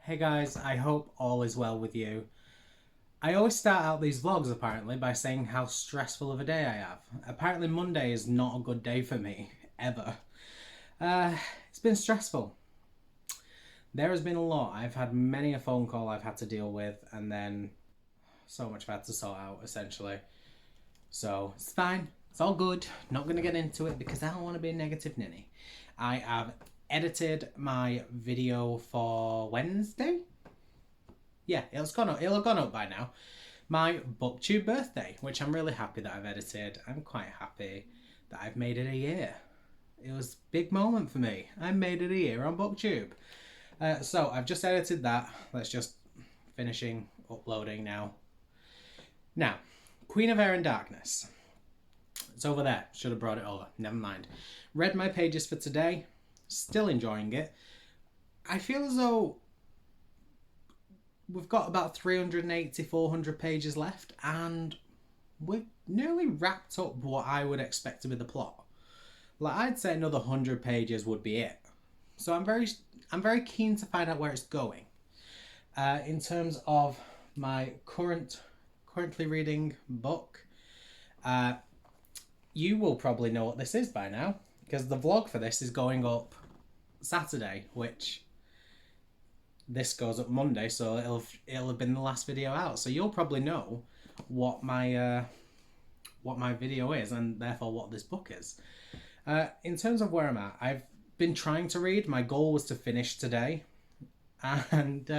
Hey guys, I hope all is well with you. I always start out these vlogs apparently by saying how stressful of a day I have. Apparently Monday is not a good day for me, ever. It's been stressful. There has been a lot. I've had many a phone call I've had to deal with, and then so much I've had to sort out essentially. So it's fine. It's all good. Not going to get into it because I don't want to be a negative ninny. I have edited my video for Wednesday. Yeah, it'll have gone up by now. My BookTube birthday, which I'm really happy that I've edited. I'm quite happy that I've made it a year. It was a big moment for me. I made it a year on BookTube. So I've just edited that. Let's just finishing uploading now. Now, Queen of Air and Darkness. It's over there. Should have brought it over. Never mind. Read my pages for today. Still enjoying it. I feel as though we've got about 380, 400 pages left, and we've nearly wrapped up what I would expect to be the plot. Like, I'd say another 100 pages would be it. So I'm very keen to find out where it's going. In terms of my currently reading book, you will probably know what this is by now, because the vlog for this is going up Saturday, which this goes up Monday, so it'll have been the last video out. So you'll probably know what my video is, and therefore what this book is. In terms of where I'm at, I've been trying to read. My goal was to finish today, and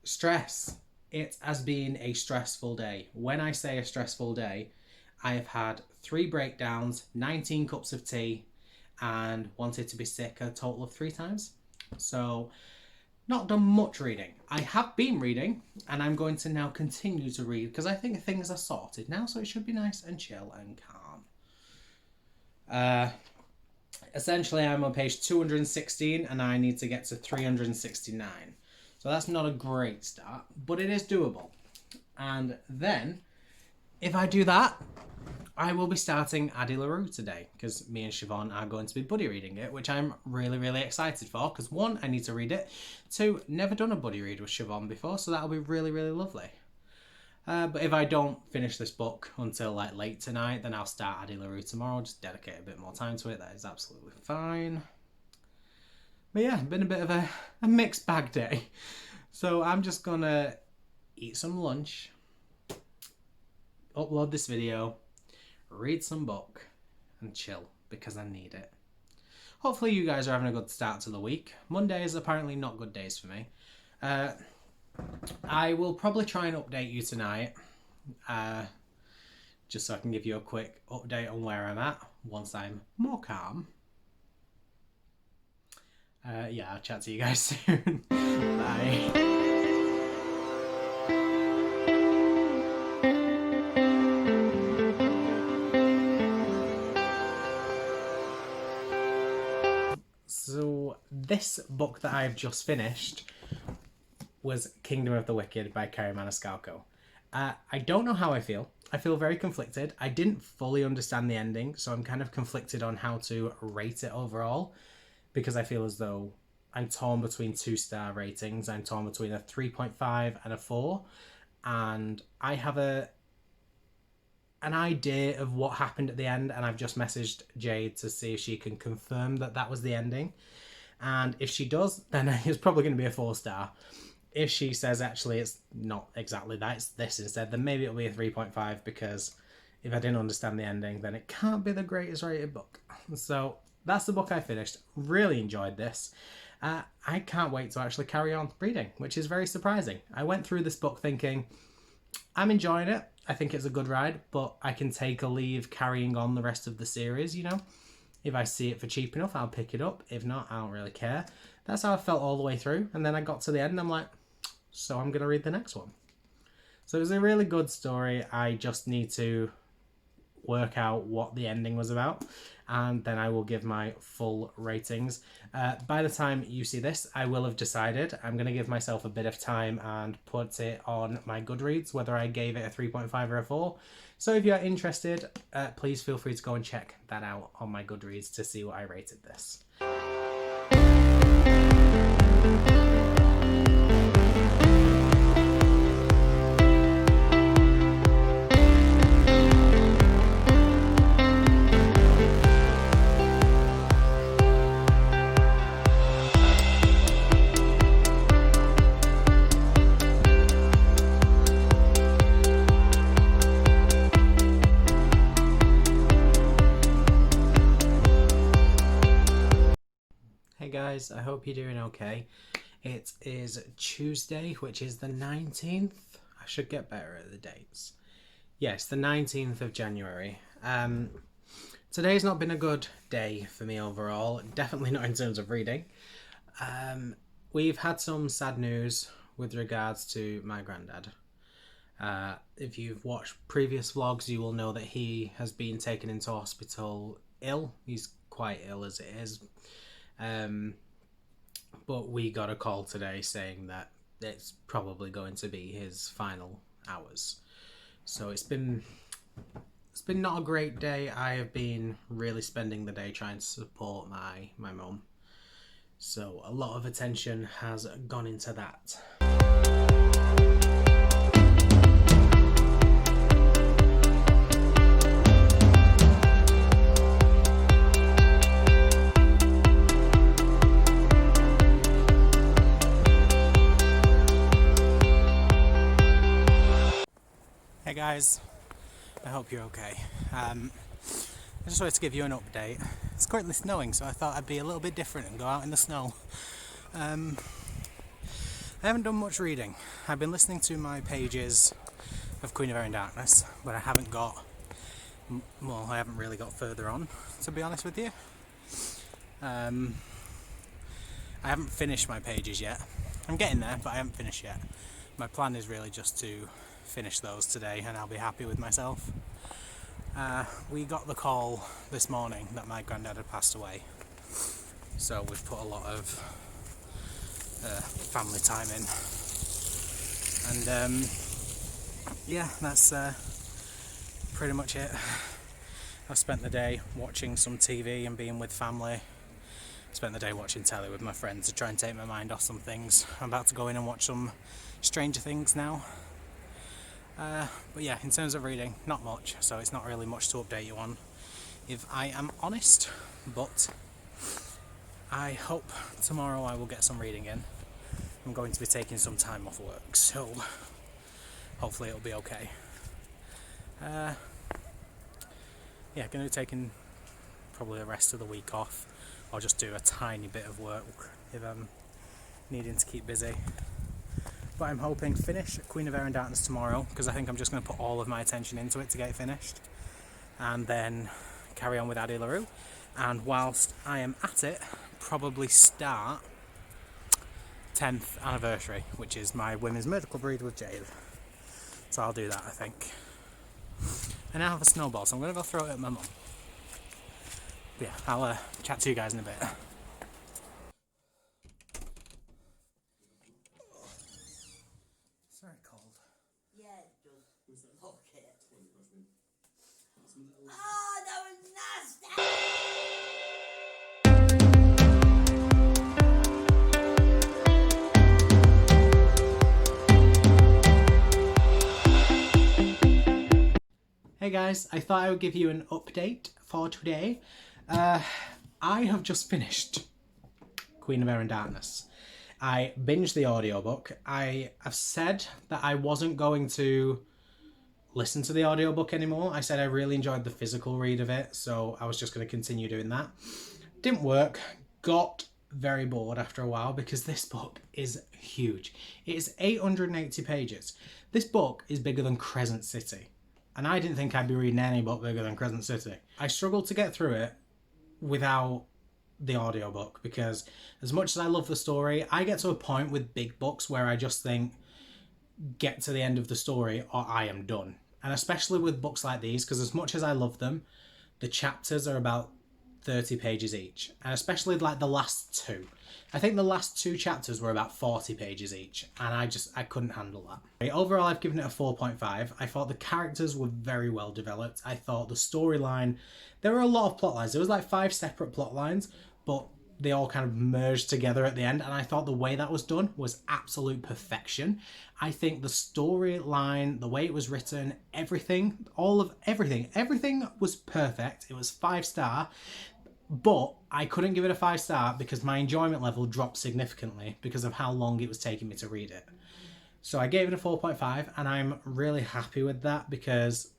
stress. It has been a stressful day. When I say a stressful day, I have had 3 breakdowns, 19 cups of tea, and wanted to be sick a total of 3 times. So, not done much reading. I have been reading, and I'm going to now continue to read because I think things are sorted now, so it should be nice and chill and calm. Essentially, I'm on page 216, and I need to get to 369. So that's not a great start, but it is doable. And then, if I do that, I will be starting Addie LaRue today, because me and Siobhan are going to be buddy reading it, which I'm really, really excited for, because 1, I need to read it, 2, never done a buddy read with Siobhan before, so that'll be really, really lovely. But if I don't finish this book until like late tonight, then I'll start Addie LaRue tomorrow, just dedicate a bit more time to it. That is absolutely fine. But yeah, been a bit of a mixed bag day. So I'm just gonna eat some lunch, upload this video, read some book, and chill, because I need it. Hopefully you guys are having a good start to the week. Mondays are apparently not good days for me. I will probably try and update you tonight, just so I can give you a quick update on where I'm at once I'm more calm. Yeah, I'll chat to you guys soon. Bye. So this book that I've just finished was Kingdom of the Wicked by Kerry Maniscalco. I don't know how I feel. I feel very conflicted. I didn't fully understand the ending, so I'm kind of conflicted on how to rate it overall, because I feel as though I'm torn between 2-star ratings. I'm torn between a 3.5 and a 4, and I have an idea of what happened at the end, and I've just messaged Jade to see if she can confirm that that was the ending. And if she does, then it's probably going to be a 4-star. If she says actually it's not exactly that, it's this instead, then maybe it'll be a 3.5, because if I didn't understand the ending, then it can't be the greatest rated book. So that's the book I finished. Really enjoyed this. I can't wait to actually carry on reading, which is very surprising. I went through this book thinking, I'm enjoying it. I think it's a good ride, but I can take a leave carrying on the rest of the series, you know? If I see it for cheap enough, I'll pick it up. If not, I don't really care. That's how I felt all the way through. And then I got to the end and I'm like, so I'm going to read the next one. So it was a really good story. I just need to work out what the ending was about, and then I will give my full ratings. By the time you see this, I will have decided. I'm going to give myself a bit of time and put it on my Goodreads, whether I gave it a 3.5 or a 4. So if you're interested, please feel free to go and check that out on my Goodreads to see what I rated this. guys, I hope you're doing okay. It is Tuesday, which is the 19th. I should get better at the dates. Yes, the 19th of January. Today's not been a good day for me overall, definitely not in terms of reading. We've had some sad news with regards to my granddad. If you've watched previous vlogs, you will know that he has been taken into hospital ill. He's quite ill as it is. But we got a call today saying that it's probably going to be his final hours. So it's been not a great day. I have been really spending the day trying to support my mum. So a lot of attention has gone into that. Hey guys, I hope you're okay. I just wanted to give you an update. It's currently snowing, so I thought I'd be a little bit different and go out in the snow. I haven't done much reading. I've been listening to my pages of Queen of Air and Darkness, but I haven't really got further on, to be honest with you. I haven't finished my pages yet. I'm getting there, but I haven't finished yet. My plan is really just to finish those today and I'll be happy with myself. We got the call this morning that my granddad had passed away, so we've put a lot of family time in, and yeah, that's pretty much it. I've spent the day watching some TV and being with family. Spent the day watching telly with my friends to try and take my mind off some things. I'm about to go in and watch some Stranger Things now. But yeah, in terms of reading, not much, so it's not really much to update you on, if I am honest, but I hope tomorrow I will get some reading in. I'm going to be taking some time off work, so hopefully it'll be okay. Yeah, going to be taking probably the rest of the week off, or just do a tiny bit of work if I'm needing to keep busy. But I'm hoping to finish Queen of Air and Darkness tomorrow, because I think I'm just going to put all of my attention into it to get it finished, and then carry on with Addie LaRue, and whilst I am at it, probably start 10th anniversary, which is my women's medical breed with Jade. So I'll do that, I think. And I have a snowball, so I'm going to go throw it at my mum. But yeah, I'll chat to you guys in a bit. Very cold. Yeah, it does. Fuck it. Oh, that was nasty! Hey guys, I thought I would give you an update for today. I have just finished Queen of Air and Darkness. I binged the audiobook. I have said that I wasn't going to listen to the audiobook anymore. I said I really enjoyed the physical read of it, so I was just going to continue doing that. Didn't work. Got very bored after a while because this book is huge. It is 880 pages. This book is bigger than Crescent City, and I didn't think I'd be reading any book bigger than Crescent City. I struggled to get through it without the audiobook, because as much as I love the story, I get to a point with big books where I just think, get to the end of the story or I am done. And especially with books like these, because as much as I love them, the chapters are about 30 pages each, and especially like the last two. I think the last two chapters were about 40 pages each, and I couldn't handle that. Overall, I've given it a 4.5. I thought the characters were very well developed. I thought the storyline, there were a lot of plot lines. There was like 5 separate plot lines, but they all kind of merged together at the end, and I thought the way that was done was absolute perfection. I think the storyline, the way it was written, everything was perfect. It was 5-star, but I couldn't give it a 5-star because my enjoyment level dropped significantly because of how long it was taking me to read it. So I gave it a 4.5, and I'm really happy with that, because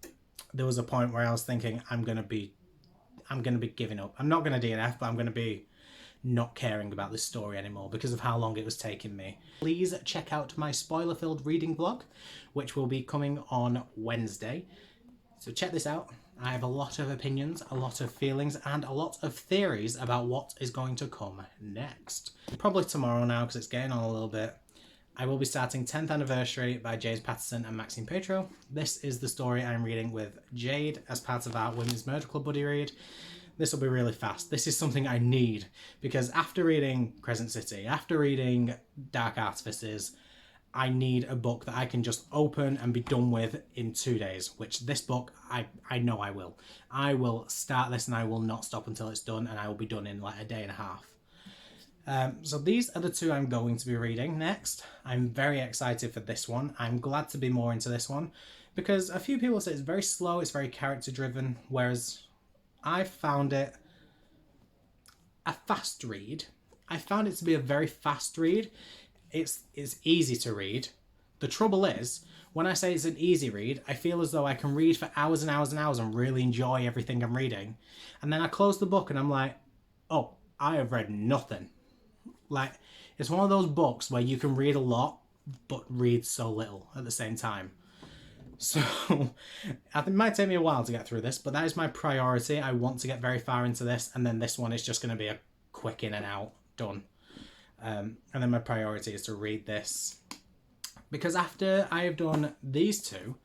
there was a point where I was thinking I'm gonna be giving up. I'm not gonna DNF, but I'm gonna be not caring about this story anymore because of how long it was taking me. Please check out my spoiler-filled reading vlog, which will be coming on Wednesday. So check this out. I have a lot of opinions, a lot of feelings, and a lot of theories about what is going to come next. Probably tomorrow now, because it's getting on a little bit. I will be starting 10th Anniversary by James Patterson and Maxine Petro. This is the story I'm reading with Jade as part of our Women's Murder Club buddy read. This will be really fast. This is something I need, because after reading Crescent City, after reading Dark Artifices, I need a book that I can just open and be done with in 2 days, which this book, I know I will. I will start this and I will not stop until it's done, and I will be done in like a day and a half. So these are the two I'm going to be reading next. I'm very excited for this one. I'm glad to be more into this one because a few people say it's very slow, it's very character driven, whereas I found it a fast read. I found it to be a very fast read. It's easy to read. The trouble is, when I say it's an easy read, I feel as though I can read for hours and hours and hours and really enjoy everything I'm reading. And then I close the book and I'm like, oh, I have read nothing. Like, it's one of those books where you can read a lot, but read so little at the same time. So, I think it might take me a while to get through this, but that is my priority. I want to get very far into this, and then this one is just going to be a quick in and out, done. And then my priority is to read this. Because after I have done these two,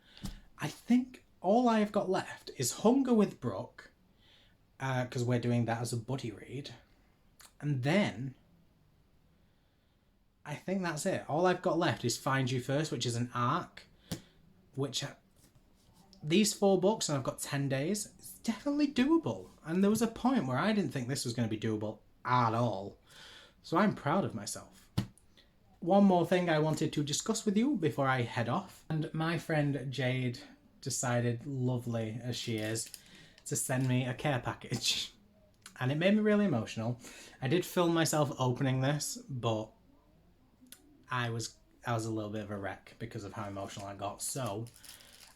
I think all I have got left is Hunger with Brooke, because we're doing that as a buddy read. And then I think that's it. All I've got left is Find You First, which is an arc, which these 4 books, and I've got 10 days, it's definitely doable. And there was a point where I didn't think this was going to be doable at all. So I'm proud of myself. One more thing I wanted to discuss with you before I head off. And my friend Jade decided, lovely as she is, to send me a care package. And it made me really emotional. I did film myself opening this, but I was a little bit of a wreck because of how emotional I got. So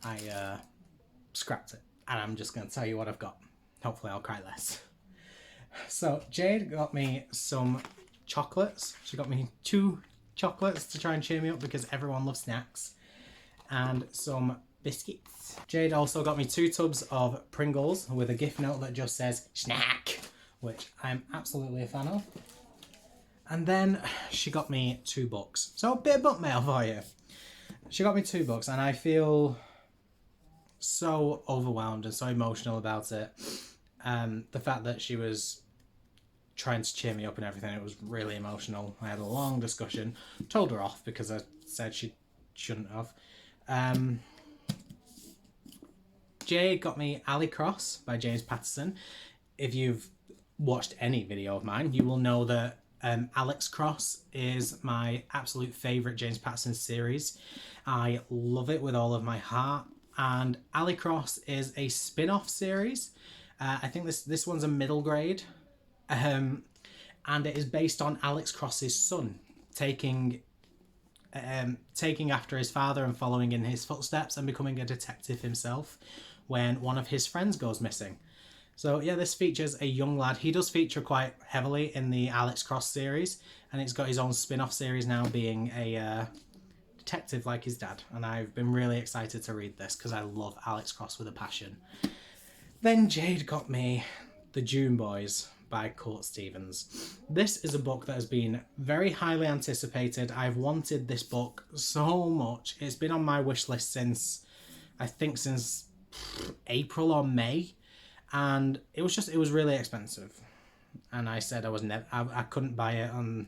I scrapped it. And I'm just going to tell you what I've got. Hopefully I'll cry less. So Jade got me some chocolates. She got me 2 chocolates to try and cheer me up because everyone loves snacks. And some biscuits. Jade also got me 2 tubs of Pringles with a gift note that just says snack, which I'm absolutely a fan of. And then she got me 2 books. So a bit of book mail for you. She got me 2 books and I feel so overwhelmed and so emotional about it. The fact that she was trying to cheer me up and everything, it was really emotional. I had a long discussion, told her off because I said she shouldn't have. Jade got me Ali Cross by James Patterson. If you've watched any video of mine, you will know that Alex Cross is my absolute favourite James Patterson series. I love it with all of my heart. And Ali Cross is a spin-off series. I think this one's a middle grade. And it is based on Alex Cross's son taking after his father and following in his footsteps and becoming a detective himself when one of his friends goes missing. So yeah, this features a young lad. He does feature quite heavily in the Alex Cross series, and it's got his own spin-off series now, being a detective like his dad. And I've been really excited to read this because I love Alex Cross with a passion. Then Jade got me The June Boys by Court Stevens. This is a book that has been very highly anticipated. I've wanted this book so much. It's been on my wish list since April or May. And it was really expensive, and I said I couldn't buy it on.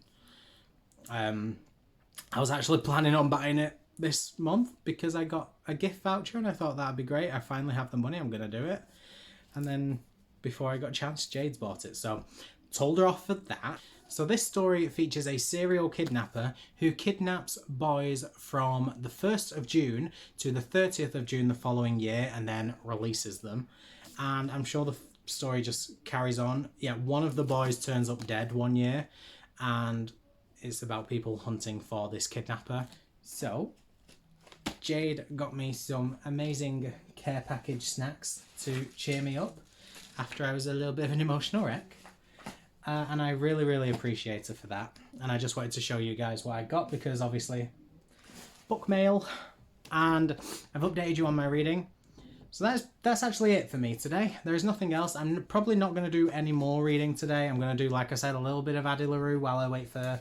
I was actually planning on buying it this month because I got a gift voucher and I thought that'd be great. I finally have the money, I'm gonna do it. And then before I got a chance, Jade's bought it, so told her off for that. So this story features a serial kidnapper who kidnaps boys from the 1st of June to the 30th of June the following year and then releases them. And I'm sure the story just carries on. Yeah, one of the boys turns up dead one year, and it's about people hunting for this kidnapper. So, Jade got me some amazing care package snacks to cheer me up after I was a little bit of an emotional wreck. and I really, really appreciate her for that. And I just wanted to show you guys what I got, because obviously book mail, and I've updated you on my reading. So that's actually it for me today. There's nothing else. I'm probably not going to do any more reading today. I'm going to do, like I said, a little bit of Addie LaRue while I wait for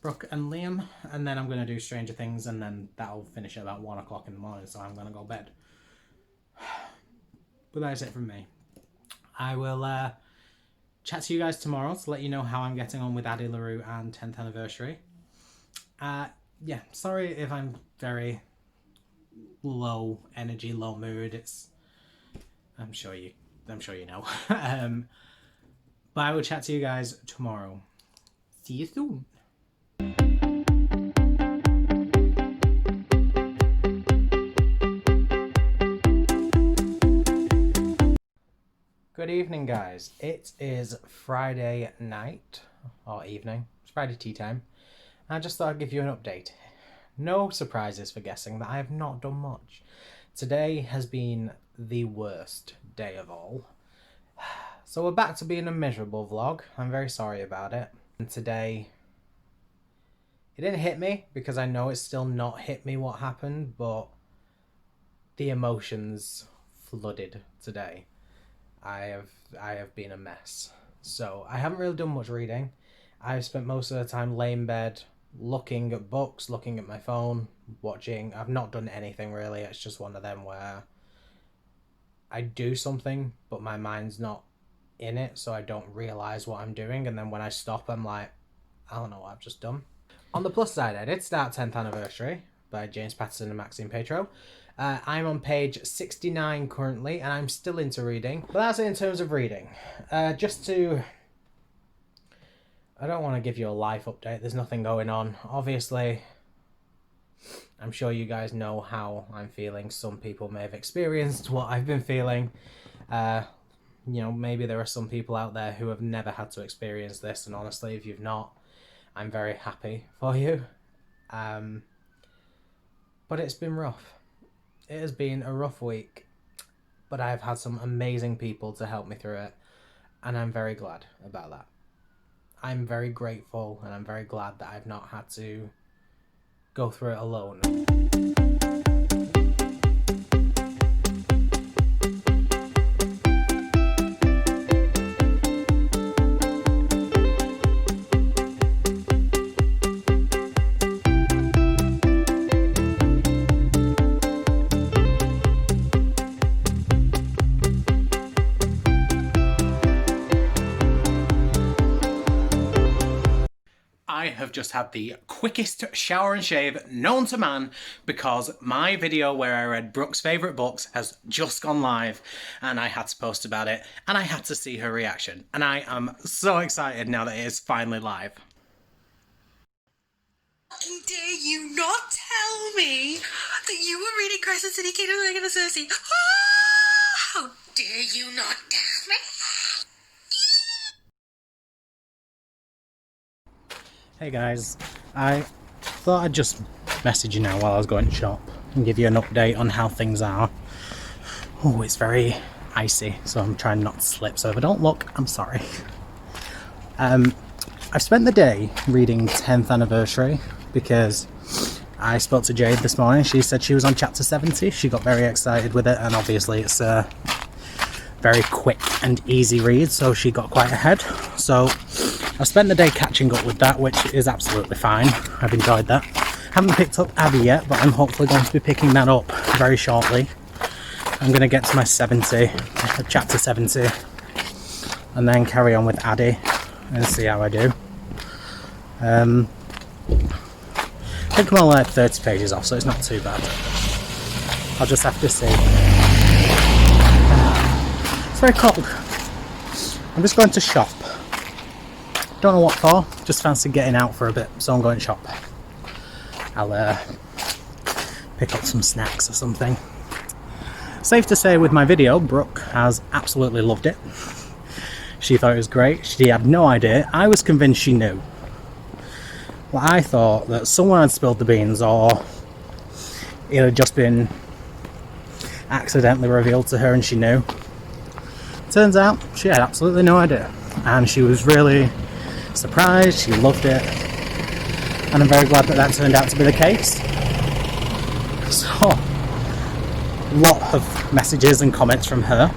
Brooke and Liam, and then I'm going to do Stranger Things, and then that'll finish at about 1 o'clock in the morning, so I'm going to go to bed. But that's it from me. I will chat to you guys tomorrow to let you know how I'm getting on with Addie LaRue and 10th anniversary. Yeah, sorry if I'm very low energy, low mood. I'm sure you know. But I will chat to you guys tomorrow. See you soon. Good evening, guys. It is Friday night, or evening. It's Friday tea time. I just thought I'd give you an update. No surprises for guessing that I have not done much. Today has been the worst day of all. So we're back to being a miserable vlog. I'm very sorry about it. And today, it didn't hit me, because I know it's still not hit me what happened, but the emotions flooded today. I have been a mess. So I haven't really done much reading. I've spent most of the time laying in bed, looking at books, looking at my phone, watching. I've not done anything really. It's just one of them where I do something, but my mind's not in it, so I don't realise what I'm doing. And then when I stop, I'm like, I don't know what I've just done. On the plus side, I did start 10th Anniversary by James Patterson and Maxine Petro. I'm on page 69 currently, and I'm still into reading. But that's it in terms of reading. I don't want to give you a life update. There's nothing going on. Obviously, I'm sure you guys know how I'm feeling. Some people may have experienced what I've been feeling. You know, maybe there are some people out there who have never had to experience this. And honestly, if you've not, I'm very happy for you. But it's been rough. It has been a rough week, but I've had some amazing people to help me through it, and I'm very glad about that. I'm very grateful, and I'm very glad that I've not had to go through it alone. I have just had the quickest shower and shave known to man, because my video where I read Brooke's favourite books has just gone live, and I had to post about it, and I had to see her reaction, and I am so excited now that it is finally live. Dare you not tell me that you were reading Crescent City Kingdom of Megan and Cersei? How dare you not tell me? Hey guys, I thought I'd just message you now while I was going to shop and give you an update on how things are. Oh, it's very icy, so I'm trying not to slip, so if I don't look, I'm sorry. I've spent the day reading 10th Anniversary because I spoke to Jade this morning. She said she was on chapter 70. She got very excited with it, and obviously it's a very quick and easy read, so she got quite ahead. So I've spent the day catching up with that, which is absolutely fine. I've enjoyed that. Haven't picked up Abby yet, but I'm hopefully going to be picking that up very shortly. I'm going to get to my chapter 70, and then carry on with Addie and see how I do. I think I'm only like 30 pages off, so it's not too bad. I'll just have to see. It's very cold. I'm just going to shop. Don't know what for, just fancy getting out for a bit, so I'm going to shop. I'll pick up some snacks or something. Safe to say with my video, Brooke has absolutely loved it. She thought it was great. She had no idea. I was convinced she knew. Well, I thought that someone had spilled the beans, or it had just been accidentally revealed to her and she knew. Turns out she had absolutely no idea, and she was really surprised, she loved it, and I'm very glad that that turned out to be the case. So, lot of messages and comments from her,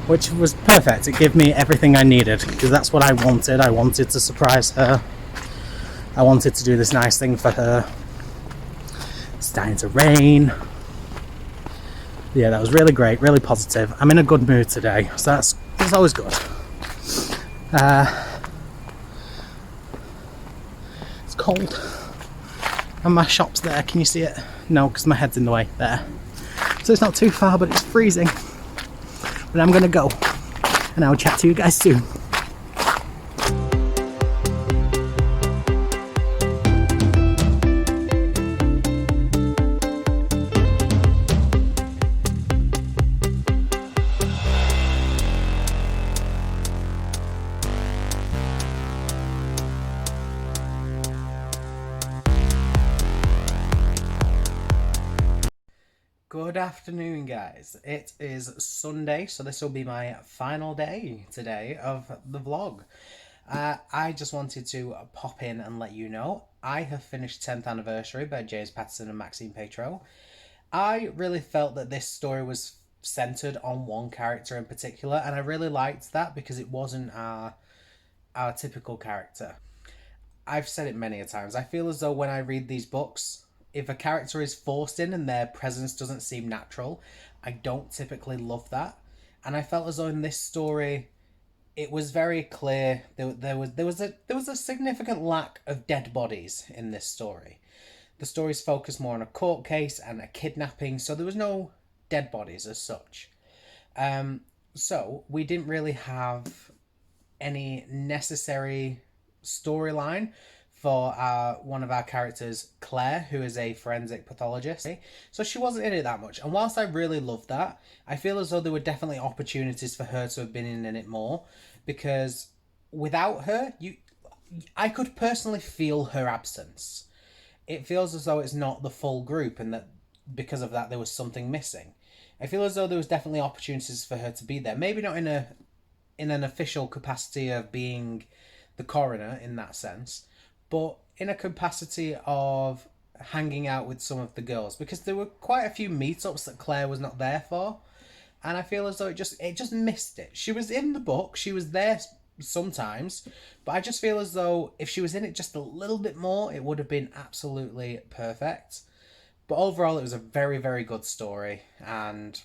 which was perfect. It gave me everything I needed, because that's what I wanted. I wanted to surprise her. I wanted to do this nice thing for her. It's starting to rain. Yeah, that was really great, really positive. I'm in a good mood today, so that's always good. It's cold. And my shop's there, can you see it? No, because my head's in the way, there. So it's not too far, but it's freezing. But I'm gonna go, and I'll chat to you guys soon. Good afternoon, guys. It is Sunday, so this will be my final day today of the vlog. I just wanted to pop in and let you know I have finished 10th Anniversary by James Patterson and Maxine Petro. I really felt that this story was centered on one character in particular, and I really liked that because it wasn't our typical character. I've said it many a times. I feel as though when I read these books, if a character is forced in and their presence doesn't seem natural, I don't typically love that. And I felt as though in this story, it was very clear there was a significant lack of dead bodies in this story. The story's focused more on a court case and a kidnapping, so there was no dead bodies as such. So we didn't really have any necessary storyline for one of our characters, Claire, who is a forensic pathologist. So she wasn't in it that much. And whilst I really loved that, I feel as though there were definitely opportunities for her to have been in it more, because without her, I could personally feel her absence. It feels as though it's not the full group, and that because of that there was something missing. I feel as though there was definitely opportunities for her to be there. Maybe not in an official capacity of being the coroner in that sense, but in a capacity of hanging out with some of the girls, because there were quite a few meetups that Claire was not there for, and I feel as though it just missed it. She was in the book, she was there sometimes, but I just feel as though if she was in it just a little bit more, it would have been absolutely perfect. But overall, it was a very, very good story, and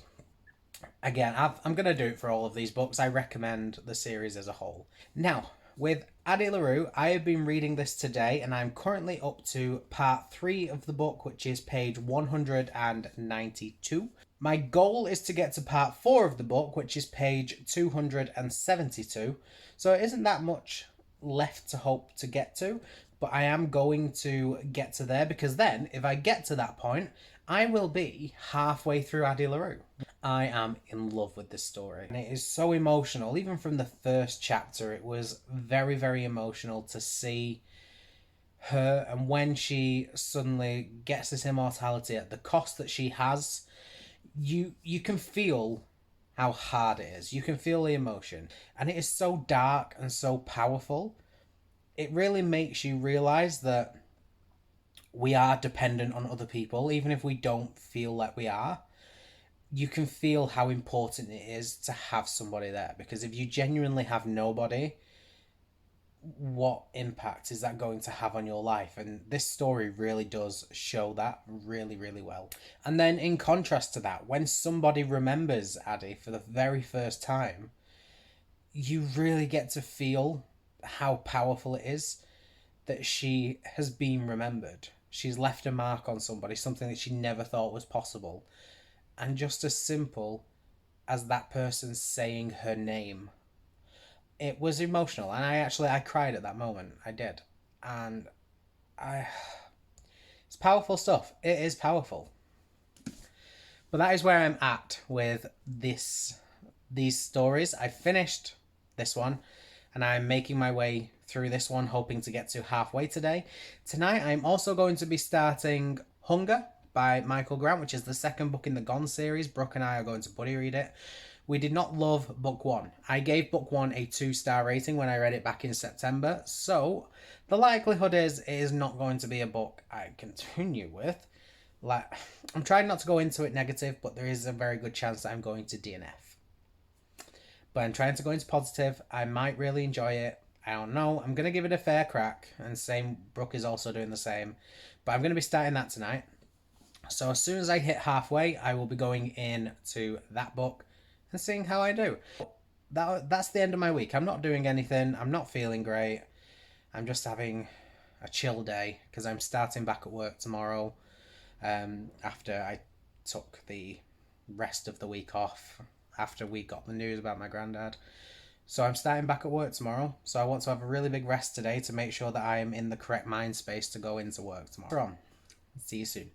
again, I'm going to do it for all of these books. I recommend the series as a whole. Now, with Addie LaRue, I have been reading this today, and I'm currently up to part 3 of the book, which is page 192. My goal is to get to part 4 of the book, which is page 272. So it isn't that much left to hope to get to, but I am going to get to there, because then, if I get to that point, I will be halfway through Addie LaRue. I am in love with this story, and it is so emotional. Even from the first chapter, it was very, very emotional to see her, and when she suddenly gets this immortality at the cost that she has, you can feel how hard it is. You can feel the emotion, and it is so dark and so powerful. It really makes you realize that we are dependent on other people, even if we don't feel like we are. You can feel how important it is to have somebody there, because if you genuinely have nobody, what impact is that going to have on your life? And this story really does show that really, really well. And then in contrast to that, when somebody remembers Addie for the very first time, you really get to feel how powerful it is that she has been remembered. She's left a mark on somebody, something that she never thought was possible. And just as simple as that person saying her name, it was emotional. And I cried at that moment. I did. And it's powerful stuff. It is powerful. But that is where I'm at with these stories. I finished this one, and I'm making my way through this one, hoping to get to halfway today. Tonight, I'm also going to be starting Hunger by Michael Grant, which is the second book in the Gone series. Brooke and I are going to buddy read it. We did not love book 1. I gave book 1 a 2-star rating when I read it back in September, so the likelihood is it is not going to be a book I continue with. Like, I'm trying not to go into it negative, but there is a very good chance that I'm going to DNF. But I'm trying to go into positive. I might really enjoy it. I don't know. I'm going to give it a fair crack. And same, Brooke is also doing the same. But I'm going to be starting that tonight. So as soon as I hit halfway, I will be going into that book and seeing how I do. That's the end of my week. I'm not doing anything. I'm not feeling great. I'm just having a chill day because I'm starting back at work tomorrow after I took the rest of the week off after we got the news about my granddad. So I'm starting back at work tomorrow. So I want to have a really big rest today to make sure that I am in the correct mind space to go into work tomorrow. See you soon.